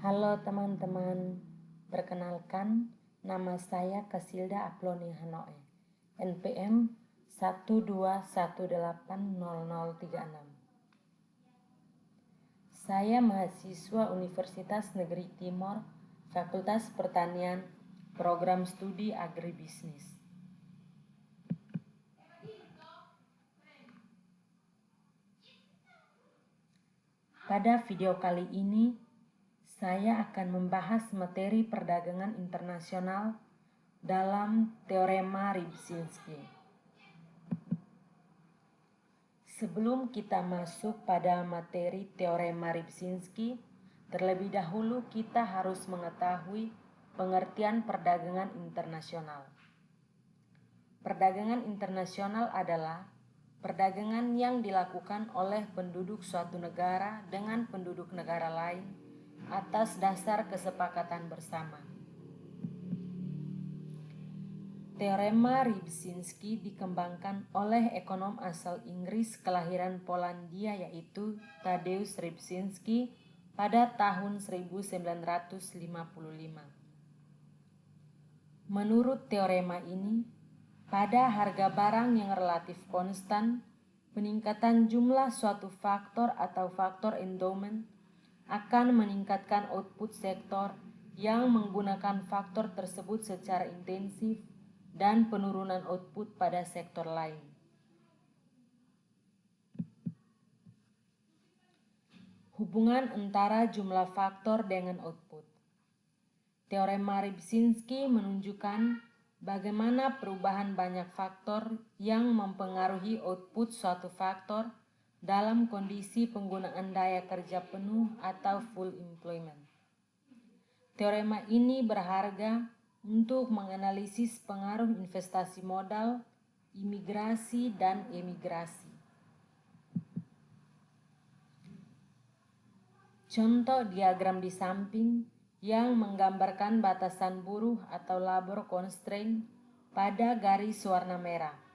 Halo teman-teman, perkenalkan nama saya Kasilda Aploni Hanoe, NPM 121800036. Saya mahasiswa Universitas Negeri Timor, Fakultas Pertanian, Program Studi Agribisnis. Pada video kali ini, saya akan membahas materi perdagangan internasional dalam Teorema Rybczynski. Sebelum kita masuk pada materi Teorema Rybczynski, terlebih dahulu kita harus mengetahui pengertian perdagangan internasional. Perdagangan internasional adalah perdagangan yang dilakukan oleh penduduk suatu negara dengan penduduk negara lain atas dasar kesepakatan bersama. Teorema Rybczynski dikembangkan oleh ekonom asal Inggris kelahiran Polandia yaitu Tadeusz Rybczynski pada tahun 1955. Menurut teorema ini, pada harga barang yang relatif konstan, peningkatan jumlah suatu faktor atau faktor endowment akan meningkatkan output sektor yang menggunakan faktor tersebut secara intensif dan penurunan output pada sektor lain. Hubungan antara jumlah faktor dengan output. Teorema Rybczynski menunjukkan bagaimana perubahan banyak faktor yang mempengaruhi output suatu faktor dalam kondisi penggunaan daya kerja penuh atau full employment. Teorema ini berharga untuk menganalisis pengaruh investasi modal, imigrasi, dan emigrasi. Contoh diagram di samping yang menggambarkan batasan buruh atau labor constraint pada garis warna merah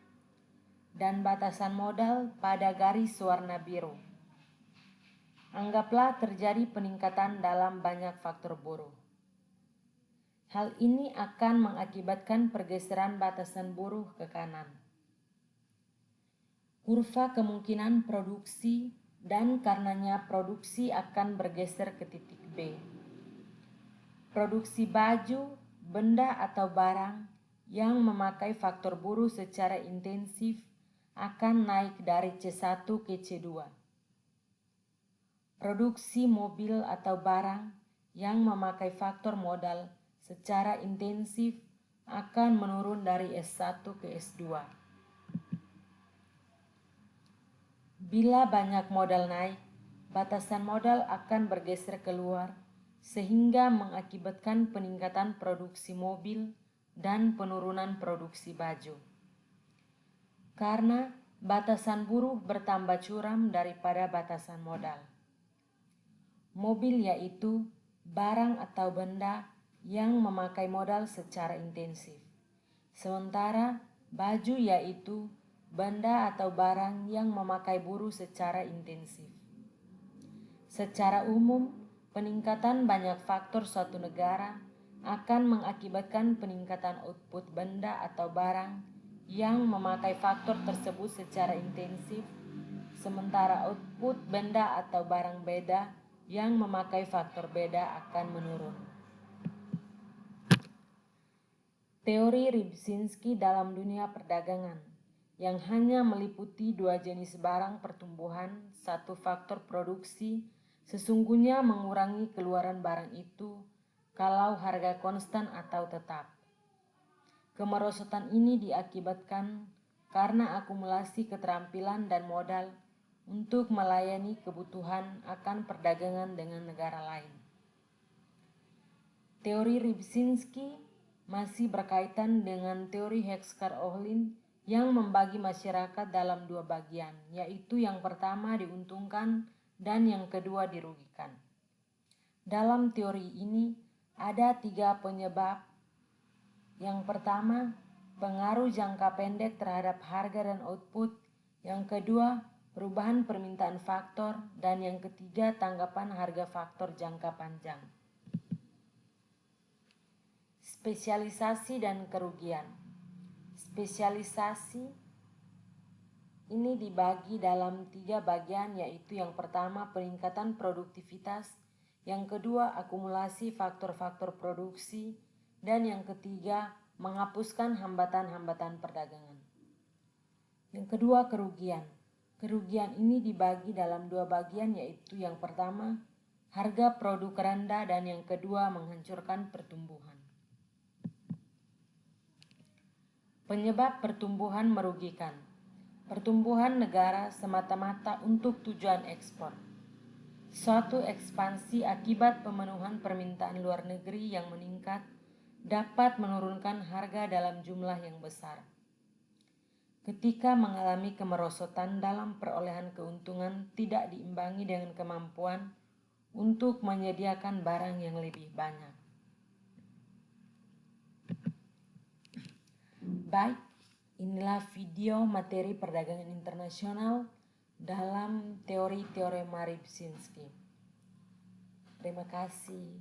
dan batasan modal pada garis warna biru. Anggaplah terjadi peningkatan dalam banyak faktor buruh. Hal ini akan mengakibatkan pergeseran batasan buruh ke kanan. Kurva kemungkinan produksi dan karenanya produksi akan bergeser ke titik B. Produksi baju, benda atau barang yang memakai faktor buruh secara intensif akan naik dari C1 ke C2. Produksi mobil atau barang yang memakai faktor modal secara intensif akan menurun dari S1 ke S2. Bila banyak modal naik, batasan modal akan bergeser keluar sehingga mengakibatkan peningkatan produksi mobil dan penurunan produksi baju. Karena batasan buruh bertambah curam daripada batasan modal. Mobil yaitu barang atau benda yang memakai modal secara intensif. Sementara baju yaitu benda atau barang yang memakai buruh secara intensif. Secara umum, peningkatan banyak faktor suatu negara akan mengakibatkan peningkatan output benda atau barang yang memakai faktor tersebut secara intensif, sementara output benda atau barang beda yang memakai faktor beda akan menurun. Teori Rybczynski dalam dunia perdagangan yang hanya meliputi dua jenis barang pertumbuhan, satu faktor produksi, sesungguhnya mengurangi keluaran barang itu kalau harga konstan atau tetap. Kemerosotan ini diakibatkan karena akumulasi keterampilan dan modal untuk melayani kebutuhan akan perdagangan dengan negara lain. Teori Rybczynski masih berkaitan dengan teori Hexkar-Ohlin yang membagi masyarakat dalam dua bagian, yaitu yang pertama diuntungkan dan yang kedua dirugikan. Dalam teori ini ada tiga penyebab. Yang pertama, pengaruh jangka pendek terhadap harga dan output. Yang kedua, perubahan permintaan faktor. Dan yang ketiga, tanggapan harga faktor jangka panjang. Spesialisasi dan kerugian. Spesialisasi ini dibagi dalam 3 bagian, yaitu yang pertama peningkatan produktivitas, yang kedua akumulasi faktor-faktor produksi, dan yang ketiga menghapuskan hambatan-hambatan perdagangan. Yang kedua kerugian. Kerugian ini dibagi dalam 2 bagian, yaitu yang pertama harga produk rendah dan yang kedua menghancurkan pertumbuhan. Penyebab pertumbuhan merugikan. Pertumbuhan negara semata-mata untuk tujuan ekspor. Suatu ekspansi akibat pemenuhan permintaan luar negeri yang meningkat dapat menurunkan harga dalam jumlah yang besar. Ketika mengalami kemerosotan dalam perolehan keuntungan tidak diimbangi dengan kemampuan untuk menyediakan barang yang lebih banyak. Baik, inilah video materi perdagangan internasional dalam teori Rybczynski. Terima kasih.